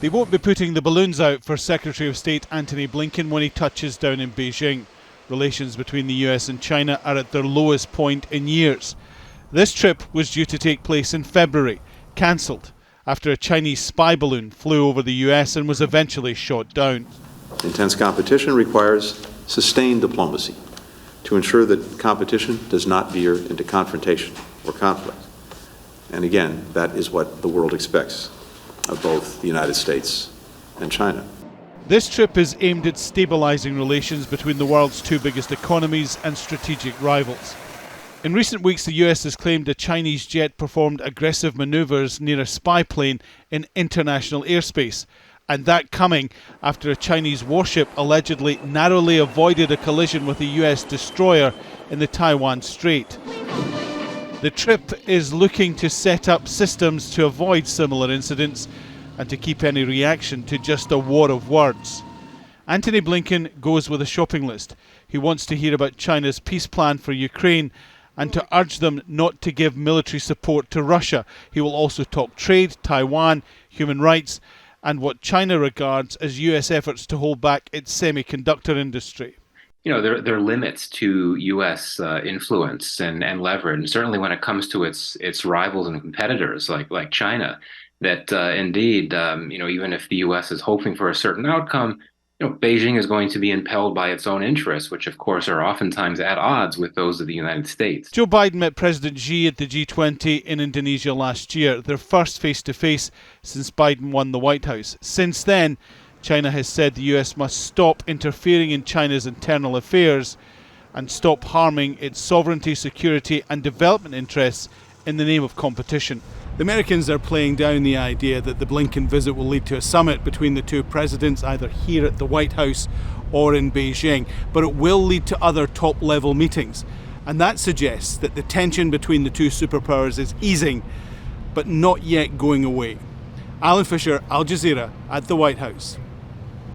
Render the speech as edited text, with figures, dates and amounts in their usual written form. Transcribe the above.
They won't be putting the balloons out for Secretary of State Antony Blinken when he touches down in Beijing. Relations between the US and China are at their lowest point in years. This trip was due to take place in February, cancelled after a Chinese spy balloon flew over the US and was eventually shot down. Intense competition requires sustained diplomacy to ensure that competition does not veer into confrontation or conflict. And again, that is what the world expects of both the United States and China. This trip is aimed at stabilising relations between the world's two biggest economies and strategic rivals. In recent weeks, the US has claimed a Chinese jet performed aggressive manoeuvres near a spy plane in international airspace, and that coming after a Chinese warship allegedly narrowly avoided a collision with a US destroyer in the Taiwan Strait. The trip is looking to set up systems to avoid similar incidents and to keep any reaction to just a war of words. Antony Blinken goes with a shopping list. He wants to hear about China's peace plan for Ukraine and to urge them not to give military support to Russia. He will also talk trade, Taiwan, human rights, and what China regards as US efforts to hold back its semiconductor industry. You know, there are limits to U.S. influence and leverage, certainly when it comes to its rivals and competitors like China. That indeed, even if the U.S. is hoping for a certain outcome, Beijing is going to be impelled by its own interests, which of course are oftentimes at odds with those of the United States. Joe Biden met President Xi at the G20 in Indonesia last year, their first face-to-face since Biden won the White House. Since then, China has said the US must stop interfering in China's internal affairs and stop harming its sovereignty, security and development interests in the name of competition. The Americans are playing down the idea that the Blinken visit will lead to a summit between the two presidents, either here at the White House or in Beijing, but it will lead to other top-level meetings. And that suggests that the tension between the two superpowers is easing, but not yet going away. Alan Fisher, Al Jazeera, at the White House.